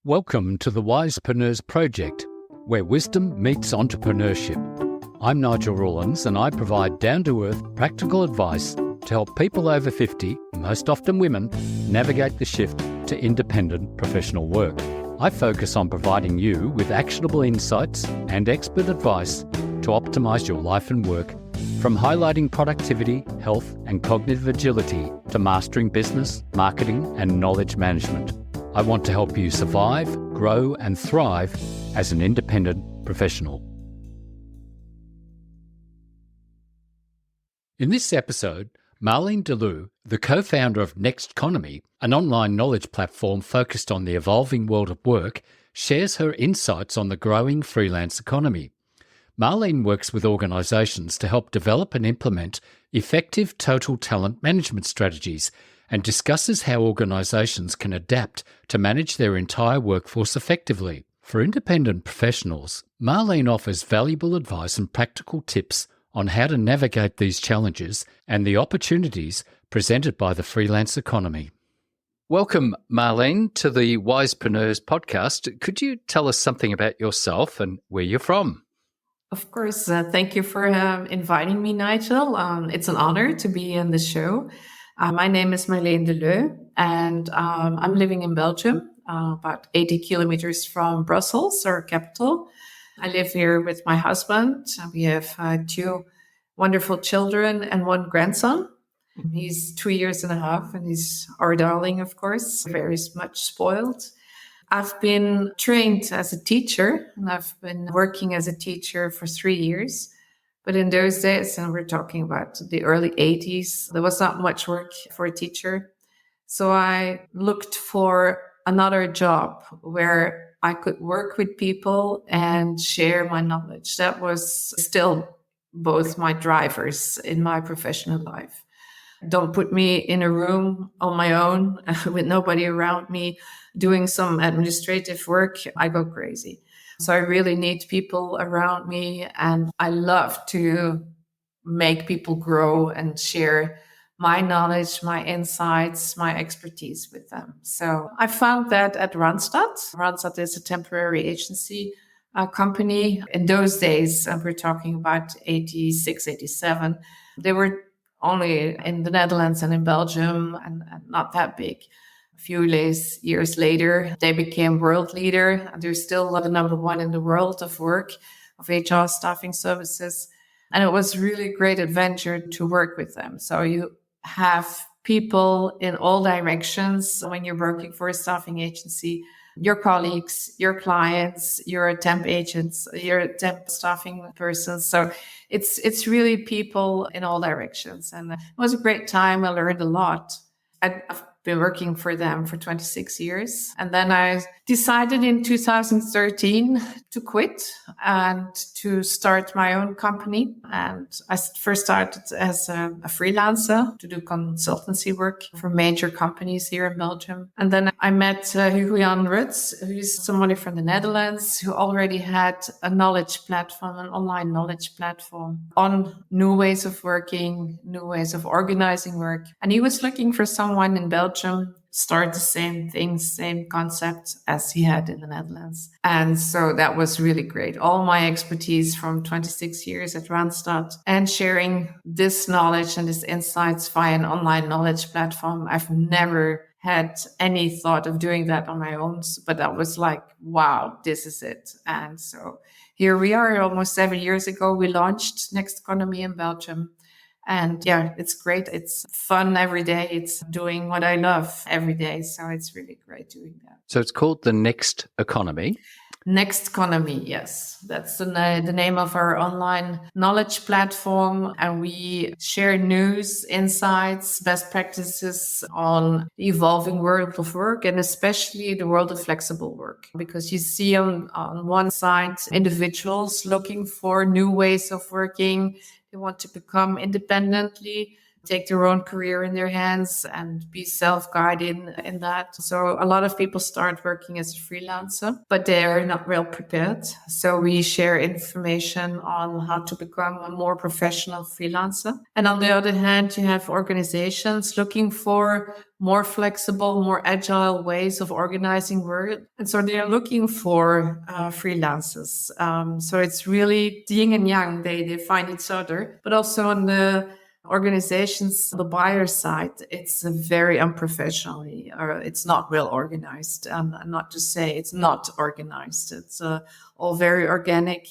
Welcome to the Wisepreneurs Project, where wisdom meets entrepreneurship. I'm Nigel Rawlins and I provide down-to-earth practical advice to help people over 50, most often women, navigate the shift to independent professional work. I focus on providing you with actionable insights and expert advice to optimize your life and work, from highlighting productivity, health and cognitive agility to mastering business, marketing and knowledge management. I want to help you survive, grow and thrive as an independent professional. In this episode, Marleen Deleu, the co-founder of Nextconomy, an online knowledge platform focused on the evolving world of work, shares her insights on the growing freelance economy. Marleen works with organisations to help develop and implement effective total talent management strategies and discusses how organisations can adapt to manage their entire workforce effectively. For independent professionals, Marleen offers valuable advice and practical tips on how to navigate these challenges and the opportunities presented by the freelance economy. Welcome, Marleen, to the Wisepreneurs podcast. Could you tell us something about yourself and where you're from? Of course. Thank you for inviting me, Nigel. It's an honor to be on the show. My name is Marleen Deleu, and I'm living in Belgium, about 80 kilometers from Brussels, our capital. I live here with my husband. We have two wonderful children and one grandson. He's 3 years and a half, and he's our darling, of course, very much spoiled. I've been trained as a teacher, and I've been working as a teacher for 3 years. But in those days, and we're talking about the early 80s, there was not much work for a teacher. So I looked for another job where I could work with people and share my knowledge. That was still both my drivers in my professional life. Don't put me in a room on my own with nobody around me doing some administrative work. I go crazy. So I really need people around me, and I love to make people grow and share my knowledge, my insights, my expertise with them. So I found that at Randstad. Randstad is a temporary agency company. In those days, and we're talking about 86, 87, they were only in the Netherlands and in Belgium and not that big. A few years later, they became world leader. They're still the number one in the world of work, of HR staffing services. And it was really a great adventure to work with them. So you have people in all directions when you're working for a staffing agency, your colleagues, your clients, your temp agents, your temp staffing persons. So it's really people in all directions. And it was a great time. I learned a lot. I've been working for them for 26 years. And then I decided in 2013 to quit and to start my own company. And I first started as a freelancer to do consultancy work for major companies here in Belgium. And then I met Hugo-Jan Rutz, who's somebody from the Netherlands who already had a knowledge platform, an online knowledge platform on new ways of working, new ways of organizing work. And he was looking for someone in Belgium start the same things, same concept as he had in the Netherlands. And so that was really great. All my expertise from 26 years at Randstad and sharing this knowledge and this insights via an online knowledge platform. I've never had any thought of doing that on my own, but that was like, wow, this is it. And so here we are. Almost 7 years ago, we launched Nextconomy in Belgium. And yeah, it's great. It's fun every day. It's doing what I love every day. So it's really great doing that. So it's called the Nextconomy. Nextconomy, yes. That's the name of our online knowledge platform. And we share news, insights, best practices on the evolving world of work and especially the world of flexible work. Because you see on one side, individuals looking for new ways of working. They want to become independently take their own career in their hands and be self-guided in that. So a lot of people start working as a freelancer, but they are not well prepared. So we share information on how to become a more professional freelancer. And on the other hand, you have organizations looking for more flexible, more agile ways of organizing work. And so they are looking for freelancers. So it's really yin and yang. They find each other. But also on the organizations, the buyer side, it's very unprofessionally, or it's not well organized. And not to say it's not organized. It's all very organic.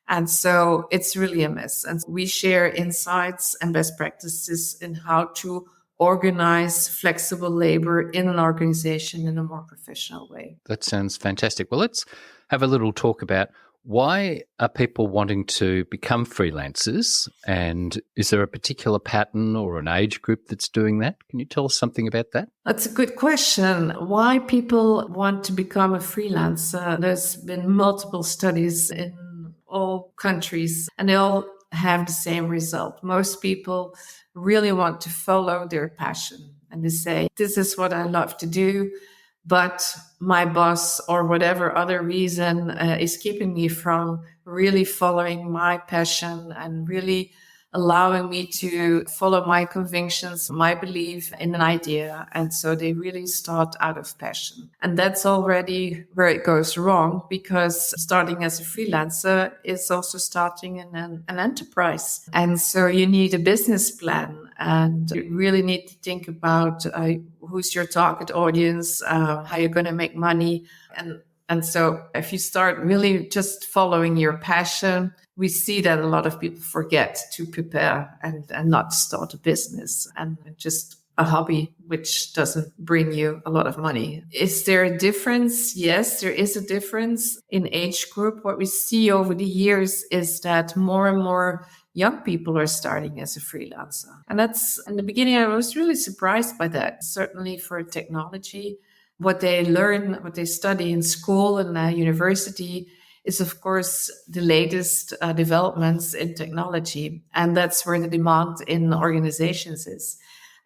And so it's really a mess. And we share insights and best practices in how to organize flexible labor in an organization in a more professional way. That sounds fantastic. Well, let's have a little talk about why are people wanting to become freelancers, and is there a particular pattern or an age group that's doing that? Can you tell us something about that? That's a good question. Why people want to become a freelancer? There's been multiple studies in all countries, and they all have the same result. Most people really want to follow their passion, and they say, this is what I love to do, but my boss or whatever other reason is keeping me from really following my passion and really allowing me to follow my convictions, my belief in an idea. And so they really start out of passion. And that's already where it goes wrong, because starting as a freelancer is also starting in an enterprise. And so you need a business plan, and you really need to think about who's your target audience, how you're going to make money. And so if you start really just following your passion, we see that a lot of people forget to prepare and not start a business and just a hobby, which doesn't bring you a lot of money. Is there a difference? Yes, there is a difference in age group. What we see over the years is that more and more young people are starting as a freelancer. And that's, in the beginning, I was really surprised by that. Certainly for technology, what they learn, what they study in school and university is, of course, the latest developments in technology. And that's where the demand in organizations is.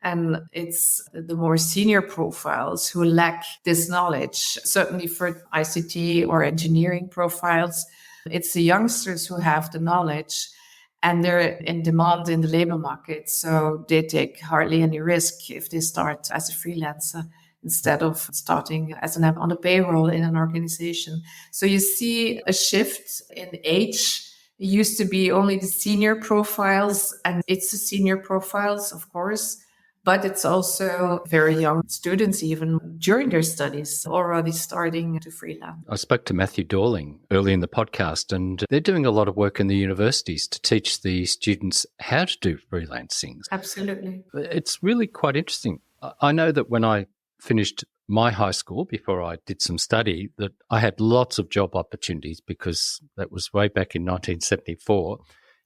And it's the more senior profiles who lack this knowledge. Certainly for ICT or engineering profiles, it's the youngsters who have the knowledge, and they're in demand in the labor market. So they take hardly any risk if they start as a freelancer instead of starting as on a payroll in an organization. So you see a shift in age. It used to be only the senior profiles, and it's the senior profiles, of course, but it's also very young students, even during their studies, already starting to freelance. I spoke to Matthew Dorling early in the podcast, and they're doing a lot of work in the universities to teach the students how to do freelancing. Absolutely. It's really quite interesting. I know that when I finished my high school, before I did some study, that I had lots of job opportunities, because that was way back in 1974.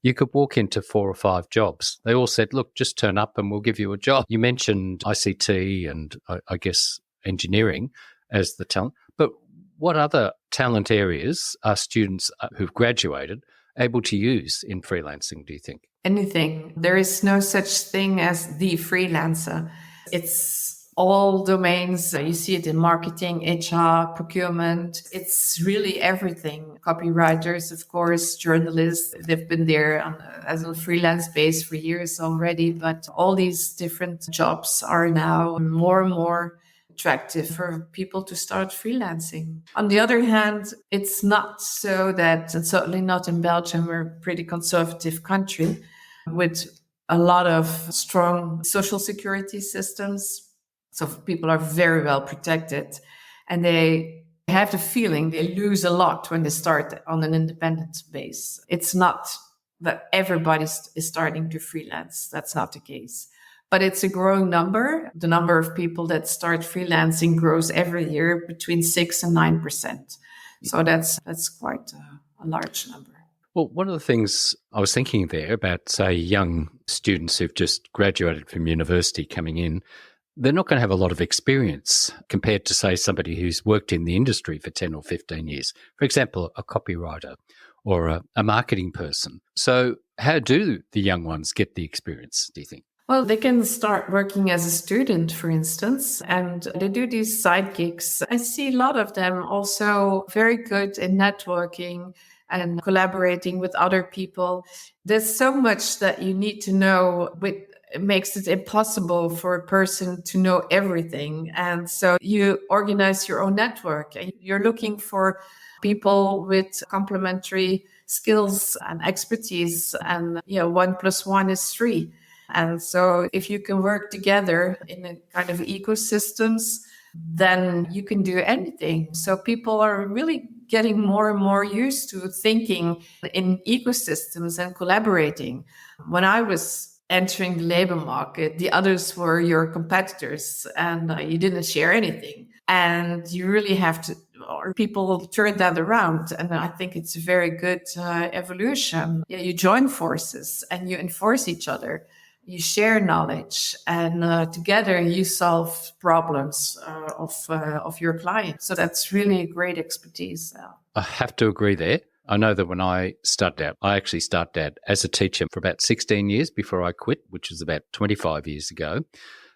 You could walk into 4 or 5 jobs. They all said, look, just turn up and we'll give you a job. You mentioned ICT and I guess engineering as the talent, but what other talent areas are students who've graduated able to use in freelancing, do you think? Anything. There is no such thing as the freelancer. It's all domains. You see it in marketing, HR, procurement. It's really everything. Copywriters, of course, journalists, they've been there as a freelance base for years already. But all these different jobs are now more and more attractive for people to start freelancing. On the other hand, it's not so that, and certainly not in Belgium, we're a pretty conservative country with a lot of strong social security systems. So people are very well protected, and they have the feeling they lose a lot when they start on an independent base. It's not that everybody is starting to freelance. That's not the case. But it's a growing number. The number of people that start freelancing grows every year between 6 and 9%. So that's quite a large number. Well, one of the things I was thinking there about, say, young students who've just graduated from university coming in, they're not going to have a lot of experience compared to, say, somebody who's worked in the industry for 10 or 15 years. For example, a copywriter or a marketing person. So how do the young ones get the experience, do you think? Well, they can start working as a student, for instance, and they do these side gigs. I see a lot of them also very good in networking and collaborating with other people. There's so much that you need to know with it makes it impossible for a person to know everything. And so you organize your own network and you're looking for people with complementary skills and expertise. And, 1 + 1 is 3. And so if you can work together in a kind of ecosystems, then you can do anything. So people are really getting more and more used to thinking in ecosystems and collaborating. When I was entering the labor market, the others were your competitors and you didn't share anything. And you really have to, or people turn that around. And I think it's a very good evolution. Yeah, you join forces and you enforce each other. You share knowledge, and together you solve problems of your clients. So that's really a great expertise. I have to agree there. I know that when I started out, I actually started out as a teacher for about 16 years before I quit, which was about 25 years ago.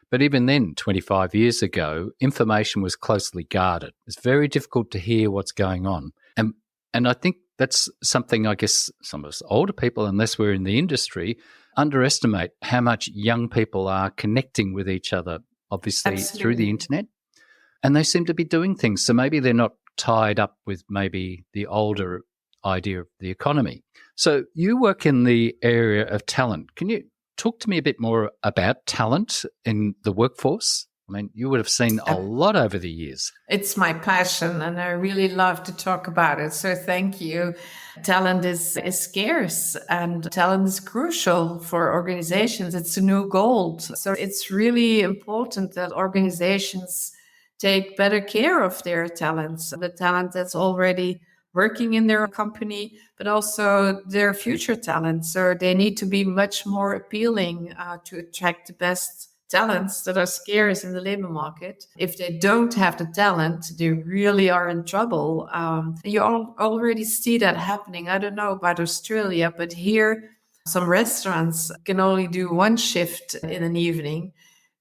But even then, 25 years ago, information was closely guarded. It's very difficult to hear what's going on. And I think that's something, I guess, some of us older people, unless we're in the industry, underestimate how much young people are connecting with each other, obviously, Absolutely. through the internet. And they seem to be doing things. So maybe they're not tied up with maybe the older idea of the economy. So you work in the area of talent. Can you talk to me a bit more about talent in the workforce? I mean, you would have seen a lot over the years. It's my passion and I really love to talk about it. So thank you. Talent is scarce and talent is crucial for organizations. It's a new gold. So it's really important that organizations take better care of their talents, the talent that's already working in their company, but also their future talent. So they need to be much more appealing to attract the best talents that are scarce in the labor market. If they don't have the talent, they really are in trouble. You already see that happening. I don't know about Australia, but here some restaurants can only do one shift in an evening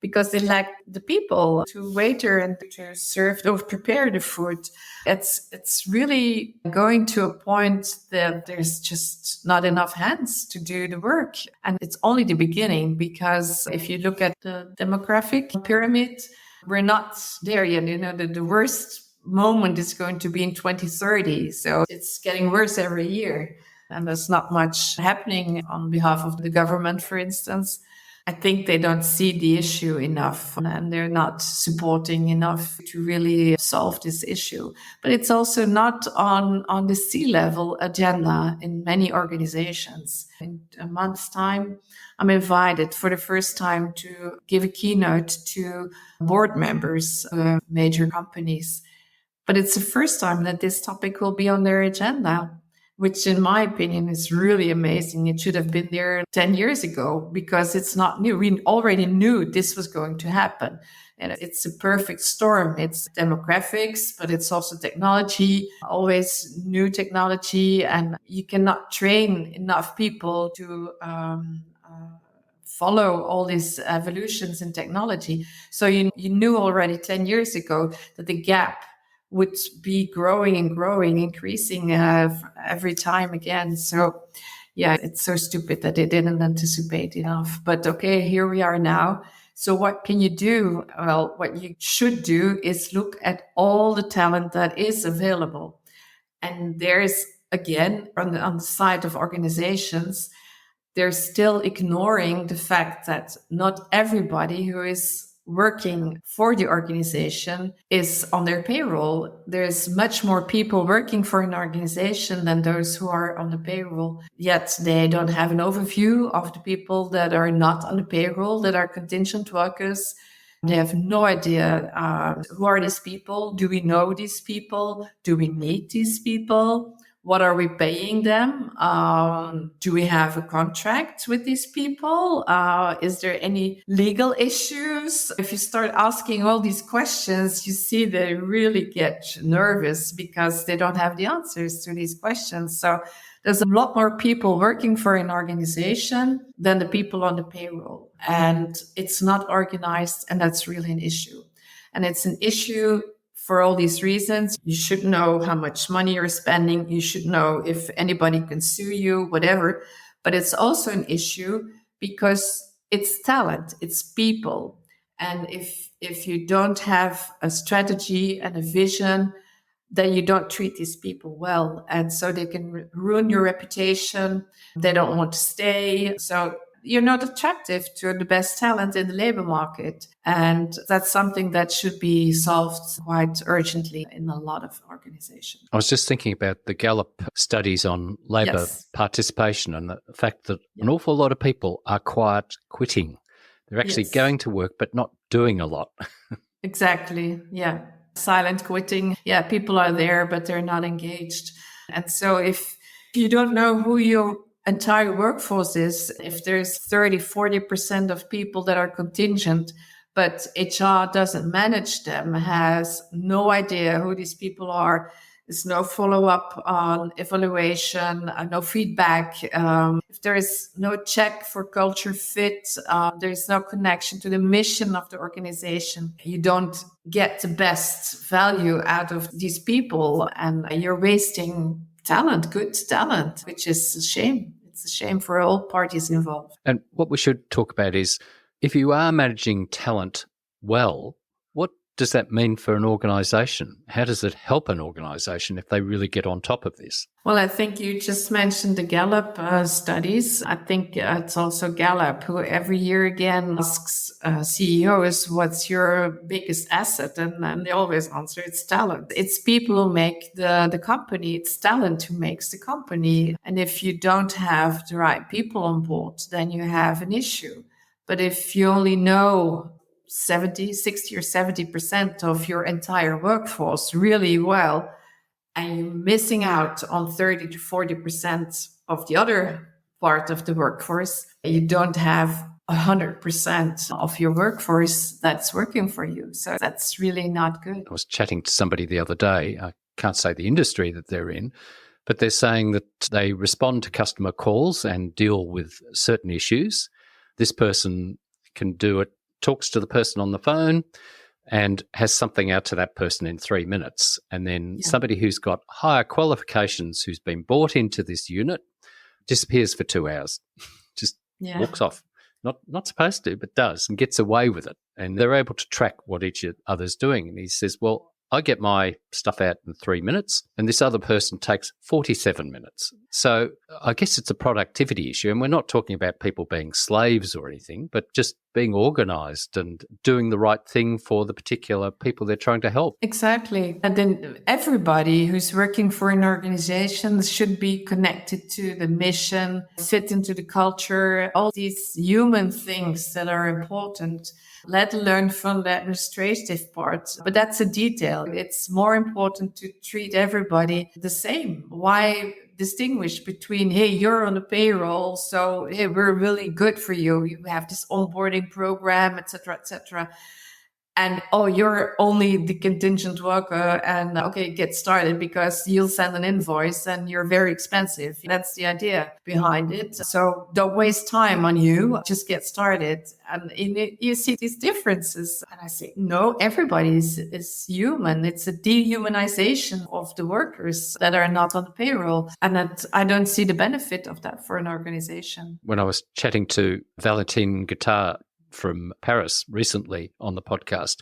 because they lack the people to waiter and to serve or prepare the food. It's really going to a point that there's just not enough hands to do the work. And it's only the beginning, because if you look at the demographic pyramid, we're not there yet. The worst moment is going to be in 2030. So it's getting worse every year. And there's not much happening on behalf of the government, for instance. I think they don't see the issue enough and they're not supporting enough to really solve this issue. But it's also not on the C-level agenda in many organizations. In a month's time, I'm invited for the first time to give a keynote to board members of major companies. But it's the first time that this topic will be on their agenda, which in my opinion is really amazing. It should have been there 10 years ago because it's not new. We already knew this was going to happen. And it's a perfect storm. It's demographics, but it's also technology, always new technology. And you cannot train enough people to follow all these evolutions in technology. So you knew already 10 years ago that the gap would be growing and growing, increasing every time again. So, yeah, it's so stupid that they didn't anticipate enough. But okay, here we are now. So what can you do? Well, what you should do is look at all the talent that is available. And there's, again, on the side of organizations, they're still ignoring the fact that not everybody who is working for the organization is on their payroll. There's much more people working for an organization than those who are on the payroll. Yet they don't have an overview of the people that are not on the payroll, that are contingent workers. They have no idea who are these people. Do we know these people? Do we need these people? What are we paying them? Do we have a contract with these people? Is there any legal issues? If you start asking all these questions, you see they really get nervous because they don't have the answers to these questions. So there's a lot more people working for an organization than the people on the payroll. And it's not organized, and that's really an issue. And it's an issue for all these reasons. You should know how much money you're spending. You should know if anybody can sue you, whatever. But it's also an issue because it's talent, it's people. And if you don't have a strategy and a vision, then you don't treat these people well. And so they can ruin your reputation. They don't want to stay. So you're not attractive to the best talent in the labor market. And that's something that should be solved quite urgently in a lot of organizations. I was just thinking about the Gallup studies on labour participation and the fact that an awful lot of people are quiet quitting. They're actually going to work but not doing a lot. Exactly, yeah. Silent quitting. Yeah, people are there, but they're not engaged. And so if you don't know who your entire workforce is, if there's 30-40% of people that are contingent, but HR doesn't manage them, has no idea who these people are, there's no follow-up on evaluation, no feedback. If there is no check for culture fit, there is no connection to the mission of the organization. You don't get the best value out of these people, and you're wasting talent, good talent, which is a shame. It's a shame for all parties involved. And what we should talk about is, if you are managing talent well, what does that mean for an organisation? How does it help an organisation if they really get on top of this? Well, I think you just mentioned the Gallup studies. I think it's also Gallup who every year again asks CEOs, what's your biggest asset? And they always answer, it's talent. It's people who make the company. It's talent who makes the company. And if you don't have the right people on board, then you have an issue. But if you only know 60 or 70% of your entire workforce really well, and you're missing out on 30 to 40% of the other part of the workforce, you don't have 100% of your workforce that's working for you. So that's really not good. I was chatting to somebody the other day. I can't say the industry that they're in, but they're saying that they respond to customer calls and deal with certain issues. This person can do it, talks to the person on the phone and has something out to that person in 3 minutes. And then somebody who's got higher qualifications, who's been brought into this unit, disappears for 2 hours, just walks off. Not supposed to, but does, and gets away with it. And they're able to track what each other's doing. And he says, well, I get my stuff out in 3 minutes and this other person takes 47 minutes. So I guess it's a productivity issue. And we're not talking about people being slaves or anything, but just being organised and doing the right thing for the particular people they're trying to help. Exactly. And then everybody who's working for an organization should be connected to the mission, fit into the culture, all these human things that are important, let alone from the administrative part. But that's a detail. It's more important to treat everybody the same. Why distinguish between, hey, you're on the payroll, so hey, we're really good for you. You have this onboarding program, etc., etc. And oh, you're only the contingent worker, and okay, get started because you'll send an invoice and you're very expensive. That's the idea behind it. So don't waste time on you, just get started. And you see these differences. And I say, no, everybody is human. It's a dehumanization of the workers that are not on the payroll. And that I don't see the benefit of that for an organization. When I was chatting to Valentine Guittard from Paris recently on the podcast,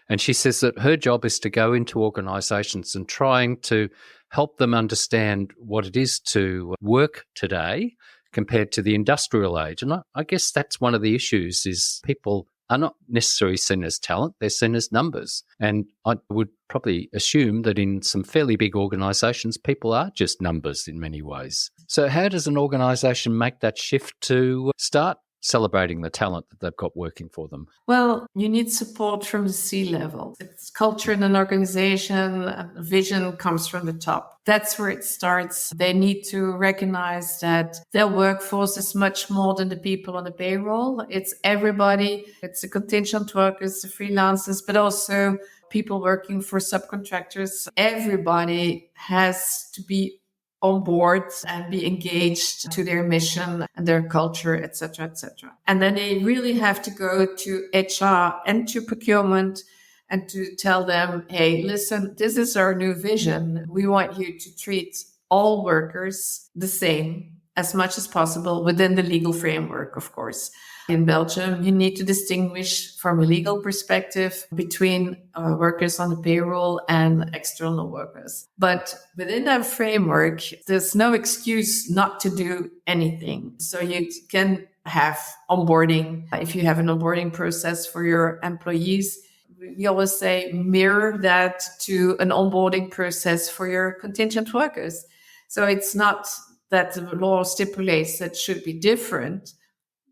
and she says that her job is to go into organisations and trying to help them understand what it is to work today compared to the industrial age. And I guess that's one of the issues, is people are not necessarily seen as talent, they're seen as numbers. And I would probably assume that in some fairly big organisations, people are just numbers in many ways. So how does an organisation make that shift to start celebrating the talent that they've got working for them? Well, you need support from the C-level. It's culture in an organization, vision comes from the top. That's where it starts. They need to recognize that their workforce is much more than the people on the payroll. It's everybody. It's the contingent workers, the freelancers, but also people working for subcontractors. Everybody has to be on board and be engaged to their mission and their culture, etc., etc. And then they really have to go to HR and to procurement and to tell them, hey, listen, this is our new vision. We want you to treat all workers the same as much as possible within the legal framework, of course. In Belgium, you need to distinguish from a legal perspective between workers on the payroll and external workers. But within that framework, there's no excuse not to do anything. So you can have onboarding. If you have an onboarding process for your employees, we always say mirror that to an onboarding process for your contingent workers. So it's not that the law stipulates that should be different,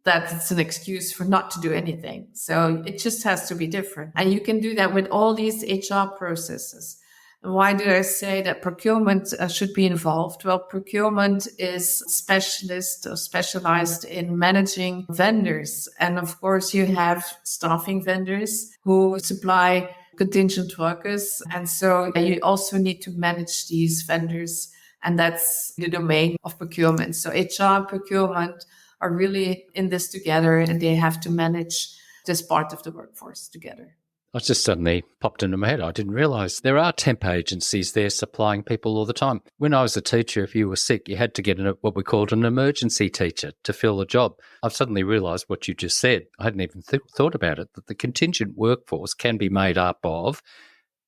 that it's an excuse for not to do anything. So it just has to be different. And you can do that with all these HR processes. And why do I say that procurement should be involved? Well, procurement is specialist or specialized in managing vendors. And of course, you have staffing vendors who supply contingent workers. And so you also need to manage these vendors. And that's the domain of procurement. So HR, procurement are really in this together, and they have to manage this part of the workforce together. I just suddenly popped into my head. I didn't realise there are temp agencies there supplying people all the time. When I was a teacher, if you were sick, you had to get what we called an emergency teacher to fill the job. I've suddenly realised what you just said. I hadn't even thought about it, that the contingent workforce can be made up of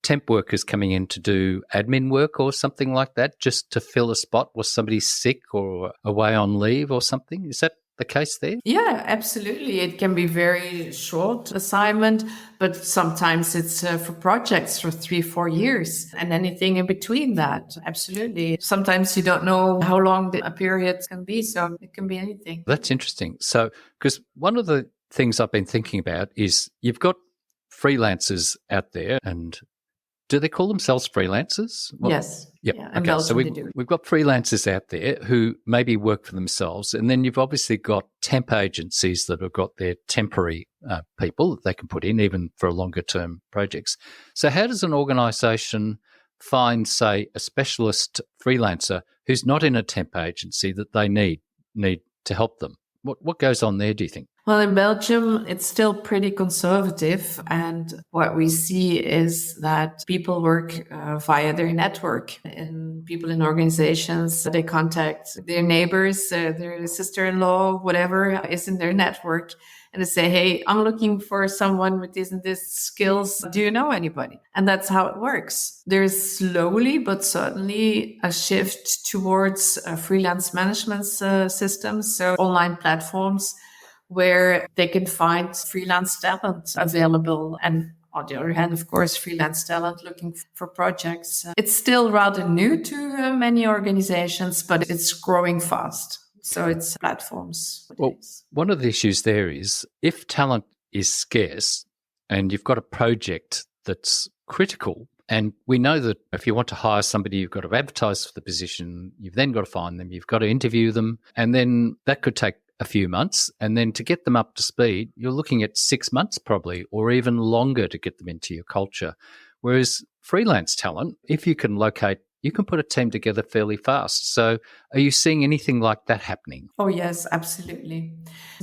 temp workers coming in to do admin work or something like that, just to fill a spot. Was somebody sick or away on leave or something? Is that the case there? Yeah, absolutely. It can be very short assignment, but sometimes it's for projects for 3-4 years and anything in between that. Absolutely. Sometimes you don't know how long a period can be, so it can be anything. That's interesting. So, because one of the things I've been thinking about is you've got freelancers out there, and do they call themselves freelancers? Well, yes. Yep. Yeah, okay. So we've got freelancers out there who maybe work for themselves. And then you've obviously got temp agencies that have got their temporary people that they can put in even for longer term projects. So how does an organisation find, say, a specialist freelancer who's not in a temp agency that they need to help them? What goes on there, do you think? Well, in Belgium, it's still pretty conservative. And what we see is that people work via their network, and people in organizations, they contact their neighbors, their sister-in-law, whatever is in their network. And they say, hey, I'm looking for someone with this and this skills. Do you know anybody? And that's how it works. There's slowly, but certainly a shift towards freelance management systems, so online platforms where they can find freelance talent available. And on the other hand, of course, freelance talent looking for projects. It's still rather new to many organizations, but it's growing fast. So it's platforms. Well, one of the issues there is if talent is scarce and you've got a project that's critical, and we know that if you want to hire somebody, you've got to advertise for the position, you've then got to find them, you've got to interview them, and then that could take a few months. And then to get them up to speed, you're looking at 6 months probably, or even longer to get them into your culture. Whereas freelance talent, if you can locate, you can put a team together fairly fast. So are you seeing anything like that happening? Oh, yes, absolutely.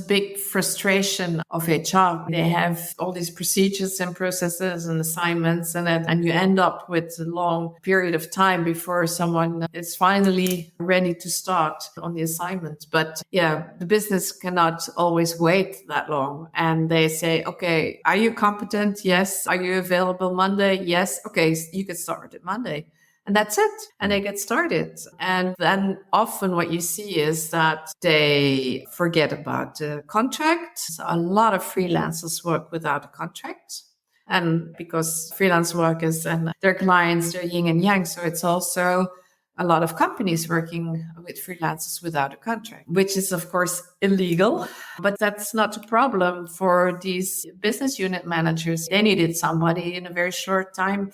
Big frustration of HR. They have all these procedures and processes and assignments, and you end up with a long period of time before someone is finally ready to start on the assignment. But yeah, the business cannot always wait that long. And they say, okay, are you competent? Yes. Are you available Monday? Yes. Okay, you can start it Monday. And that's it. And they get started. And then often what you see is that they forget about the contract. So a lot of freelancers work without a contract. And because freelance workers and their clients, they're yin and yang. So it's also a lot of companies working with freelancers without a contract, which is, of course, illegal. But that's not a problem for these business unit managers. They needed somebody in a very short time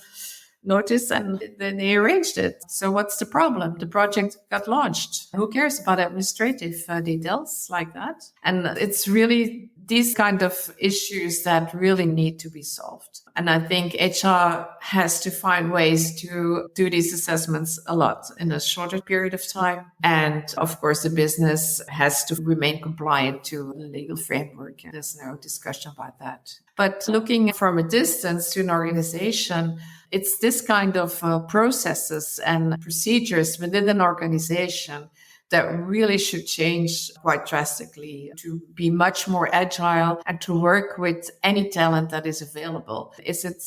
notice, and then they arranged it. So what's the problem? The project got launched. Who cares about administrative details like that? And it's really these kind of issues that really need to be solved. And I think HR has to find ways to do these assessments a lot in a shorter period of time. And of course, the business has to remain compliant to the legal framework. There's no discussion about that. But looking from a distance to an organization, it's this kind of processes and procedures within an organization that really should change quite drastically to be much more agile and to work with any talent that is available. Is it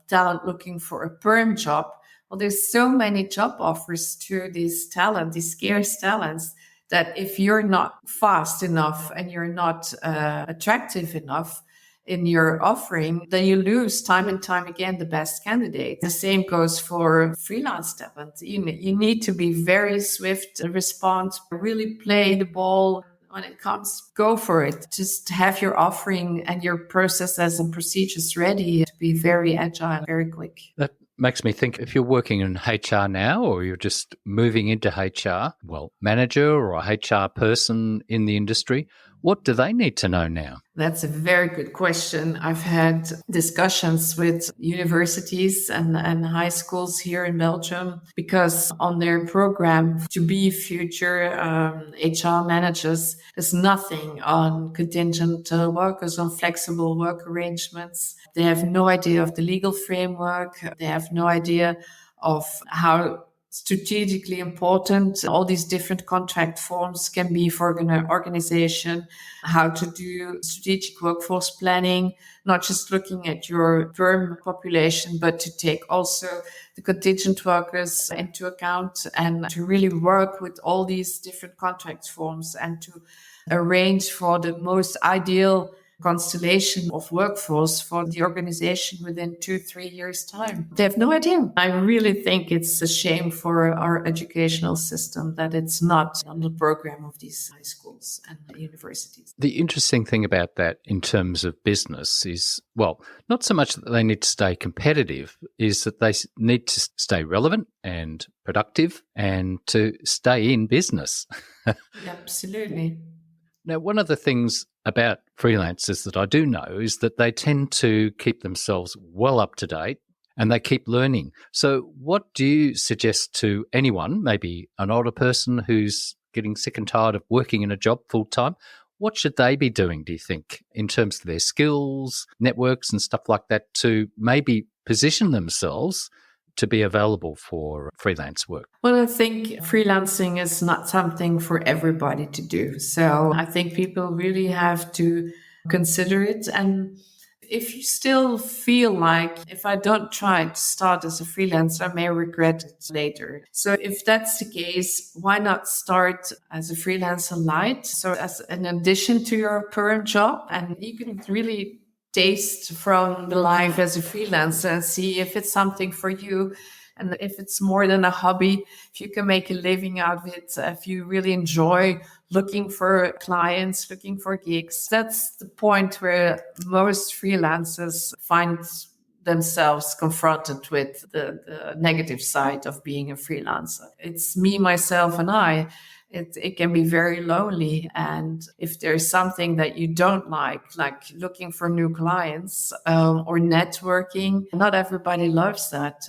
talent looking for a perm job? Well, there's so many job offers to these talent, these scarce talents, that if you're not fast enough and you're not attractive enough in your offering, then you lose time and time again the best candidate. The same goes for freelance talent. You need to be very swift, respond, really play the ball when it comes. Go for it. Just have your offering and your processes and procedures ready to be very agile, very quick. That makes me think, if you're working in HR now or you're just moving into HR, well, manager or a HR person in the industry, what do they need to know now? That's a very good question. I've had discussions with universities and high schools here in Belgium, because on their program to be future HR managers, there's nothing on contingent workers, on flexible work arrangements. They have no idea of the legal framework. They have no idea of how strategically important all these different contract forms can be for an organization, how to do strategic workforce planning, not just looking at your perm population, but to take also the contingent workers into account and to really work with all these different contract forms and to arrange for the most ideal constellation of workforce for the organization within 2-3 years' time. They have no idea. I really think it's a shame for our educational system that it's not on the program of these high schools and universities. The interesting thing about that in terms of business is, well, not so much that they need to stay competitive, is that they need to stay relevant and productive and to stay in business. Absolutely. Now, one of the things about freelancers that I do know is that they tend to keep themselves well up to date and they keep learning. So what do you suggest to anyone, maybe an older person who's getting sick and tired of working in a job full time? What should they be doing, do you think, in terms of their skills, networks and stuff like that, to maybe position themselves to be available for freelance work? Well, I think freelancing is not something for everybody to do. So I think people really have to consider it. And if you still feel like, if I don't try to start as a freelancer, I may regret it later. So if that's the case, why not start as a freelancer light? So as an addition to your perm job, and you can really taste from the life as a freelancer and see if it's something for you. And if it's more than a hobby, if you can make a living out of it, if you really enjoy looking for clients, looking for gigs, that's the point where most freelancers find themselves confronted with the negative side of being a freelancer. It's me, myself, and I. It can be very lonely. And if there's something that you don't like looking for new clients or networking, not everybody loves that.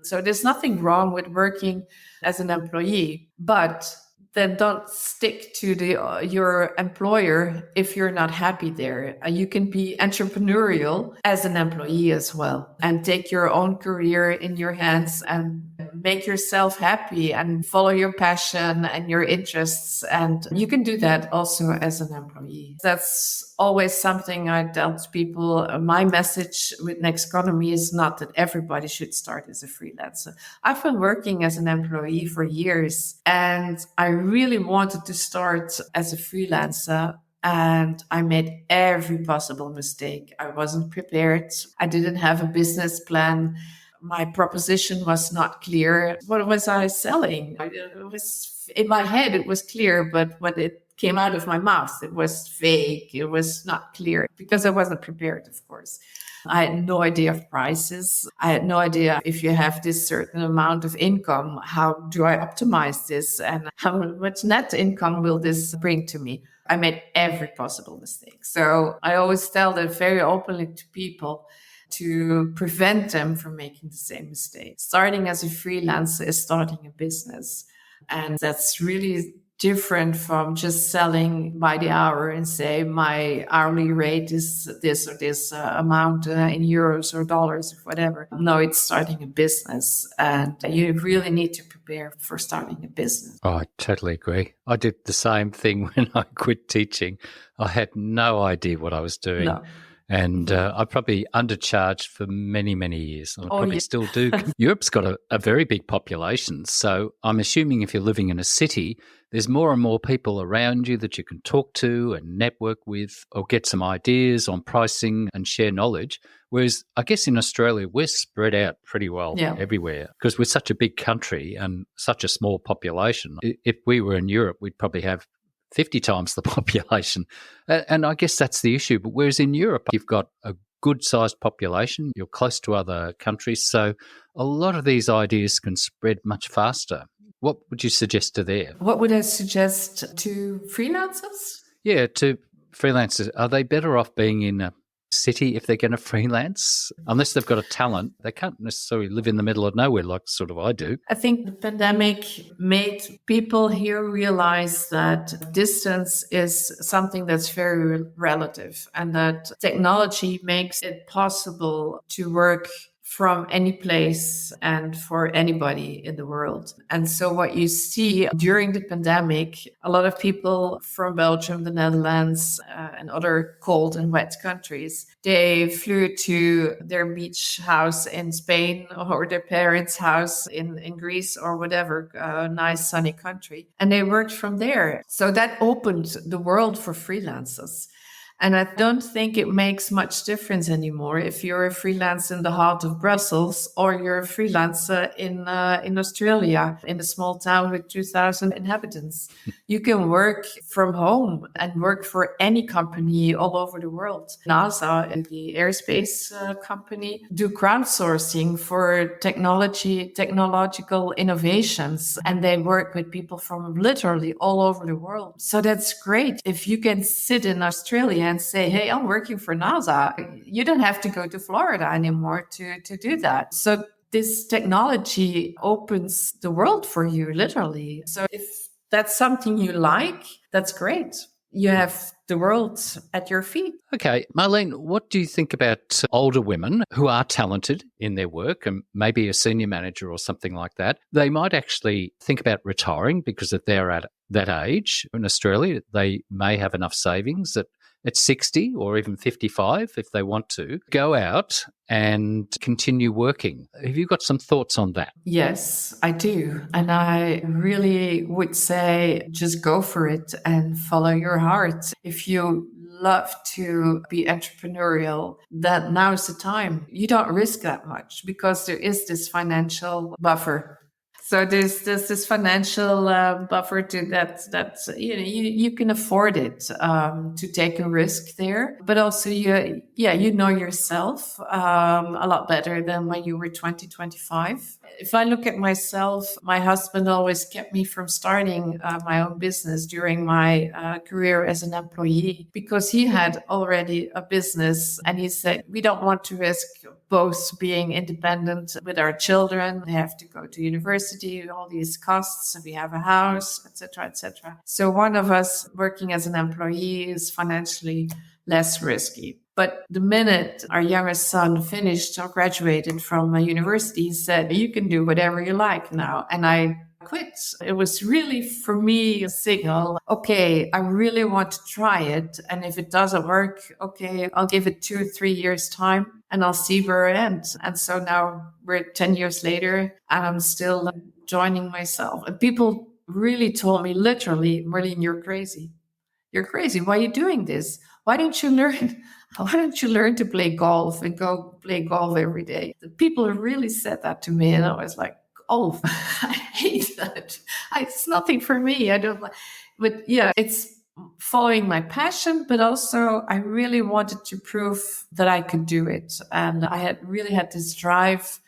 So there's nothing wrong with working as an employee, but then don't stick to your employer if you're not happy there. You can be entrepreneurial as an employee as well and take your own career in your hands and make yourself happy and follow your passion and your interests. And you can do that also as an employee. That's always something I tell people. My message with Nextconomy is not that everybody should start as a freelancer. I've been working as an employee for years and I really wanted to start as a freelancer. And I made every possible mistake. I wasn't prepared. I didn't have a business plan. My proposition was not clear. What was I selling? It was in my head, it was clear, but when it came out of my mouth, it was vague. It was not clear because I wasn't prepared, of course. I had no idea of prices. I had no idea if you have this certain amount of income, how do I optimize this and how much net income will this bring to me? I made every possible mistake. So I always tell that very openly to people to prevent them from making the same mistake. Starting as a freelancer is starting a business. And that's really different from just selling by the hour and say my hourly rate is this or this amount in euros or dollars or whatever. No, it's starting a business, and you really need to prepare for starting a business. Oh, I totally agree. I did the same thing when I quit teaching. I had no idea what I was doing. No. And I probably undercharged for many, many years. And I probably still do. Europe's got a very big population. So I'm assuming if you're living in a city, there's more and more people around you that you can talk to and network with or get some ideas on pricing and share knowledge. Whereas I guess in Australia, we're spread out pretty well everywhere because we're such a big country and such a small population. If we were in Europe, we'd probably have 50 times the population. And I guess that's the issue. But whereas in Europe, you've got a good-sized population, you're close to other countries, so a lot of these ideas can spread much faster. What would you suggest to there? What would I suggest to freelancers? Yeah, to freelancers. Are they better off being in a city if they're going to freelance? Unless they've got a talent, they can't necessarily live in the middle of nowhere like sort of I do. I think the pandemic made people here realize that distance is something that's very relative and that technology makes it possible to work from any place and for anybody in the world. And so what you see during the pandemic, a lot of people from Belgium, the Netherlands, and other cold and wet countries, they flew to their beach house in Spain or their parents' house in Greece or whatever, nice sunny country. And they worked from there. So that opened the world for freelancers. And I don't think it makes much difference anymore if you're a freelancer in the heart of Brussels or you're a freelancer in Australia, in a small town with 2,000 inhabitants. You can work from home and work for any company all over the world. NASA, the aerospace company, do crowdsourcing for technological innovations, and they work with people from literally all over the world. So that's great. If you can sit in Australia and say, hey, I'm working for NASA. You don't have to go to Florida anymore to do that. So this technology opens the world for you, literally. So if that's something you like, that's great. You have the world at your feet. Okay, Marleen, what do you think about older women who are talented in their work and maybe a senior manager or something like that? They might actually think about retiring because if they're at that age in Australia, they may have enough savings that at 60 or even 55, if they want to, go out and continue working. Have you got some thoughts on that? Yes, I do. And I really would say just go for it and follow your heart. If you love to be entrepreneurial, that now's the time. You don't risk that much because there is this financial buffer. So there's this financial buffer to that you can afford it to take a risk there, but also you know yourself a lot better than when you were 20, 25. If I look at myself, my husband always kept me from starting my own business during my career as an employee because he had already a business, and he said we don't want to risk both being independent with our children. They have to go to university, all these costs. We have a house, etc., etc. So one of us working as an employee is financially less risky. But the minute our youngest son finished or graduated from a university, he said, you can do whatever you like now. And I quit. It was really, for me, a signal. Okay, I really want to try it. And if it doesn't work, okay, I'll give it 2 or 3 years time and I'll see where it ends. And so now we're 10 years later and I'm still joining myself. And people really told me literally, Marleen, you're crazy. you're crazy. Why are you doing this? Why don't you learn? Why don't you learn to play golf and go play golf every day? The people really said that to me, and I was like, golf, I hate that. It's nothing for me. I don't like. But yeah, it's following my passion, but also I really wanted to prove that I could do it, and I had really had this drive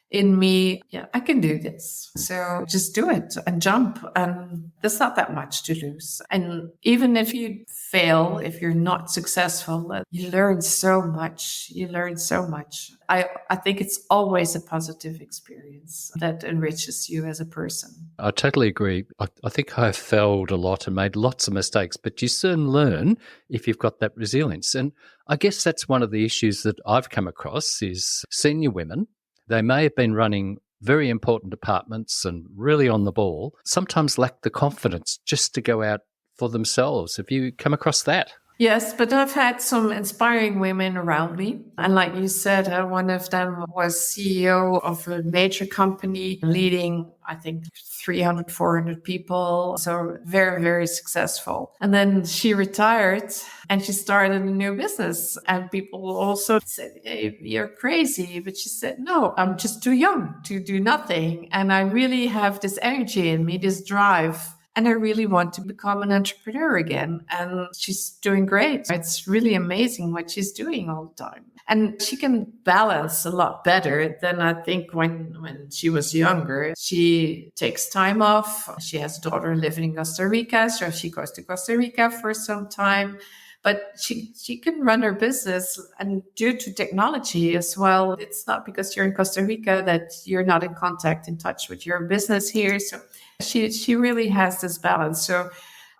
in me. Yeah, I can do this. So just do it and jump. And there's not that much to lose. And even if you fail, if you're not successful, you learn so much. You learn so much. I think it's always a positive experience that enriches you as a person. I totally agree. I think I've failed a lot and made lots of mistakes, but you soon learn if you've got that resilience. And I guess that's one of the issues that I've come across is senior women. They may have been running very important departments and really on the ball, sometimes lack the confidence just to go out for themselves. Have you come across that? Yes, but I've had some inspiring women around me. And like you said, one of them was CEO of a major company leading, I think, 300, 400 people. So very, very successful. And then she retired and she started a new business. And people also said, hey, you're crazy. But she said, no, I'm just too young to do nothing. And I really have this energy in me, this drive. And I really want to become an entrepreneur again. And she's doing great. It's really amazing what she's doing all the time. And she can balance a lot better than I think when she was younger. She takes time off. She has a daughter living in Costa Rica, so she goes to Costa Rica for some time. But she can run her business, and due to technology as well, it's not because you're in Costa Rica that you're not in contact, in touch with your business here. So she really has this balance. So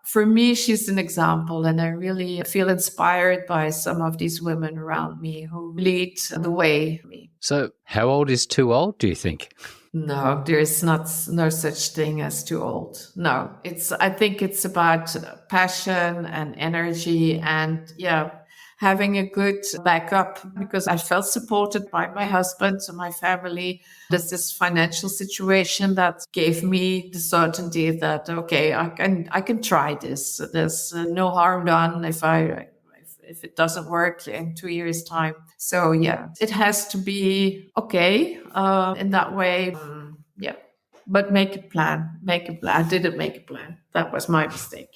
for me, she's an example, and I really feel inspired by some of these women around me who lead the way. So how old is too old, do you think? No, there is no such thing as too old. No, I think it's about passion and energy and having a good backup, because I felt supported by my husband and my family. There's this financial situation that gave me the certainty that, okay, I can try this. There's no harm done if it doesn't work in 2 years' time. So it has to be okay in that way. But make a plan. I didn't make a plan. That was my mistake.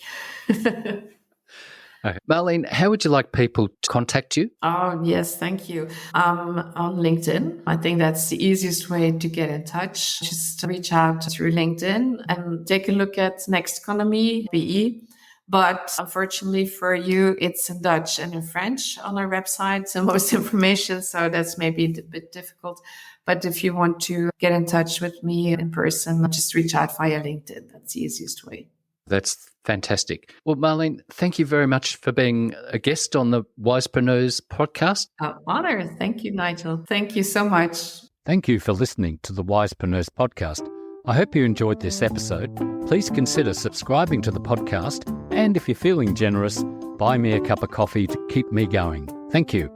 Okay. Marleen, how would you like people to contact you? Oh, yes, thank you. On LinkedIn. I think that's the easiest way to get in touch. Just reach out through LinkedIn and take a look at Nextconomy, BE. But unfortunately for you, it's in Dutch and in French on our website, so most information. So that's maybe a bit difficult. But if you want to get in touch with me in person, just reach out via LinkedIn. That's the easiest way. That's fantastic. Well, Marleen, thank you very much for being a guest on the Wisepreneurs podcast. An honor. Thank you, Nigel. Thank you so much. Thank you for listening to the Wisepreneurs podcast. I hope you enjoyed this episode. Please consider subscribing to the podcast, and if you're feeling generous, buy me a cup of coffee to keep me going. Thank you.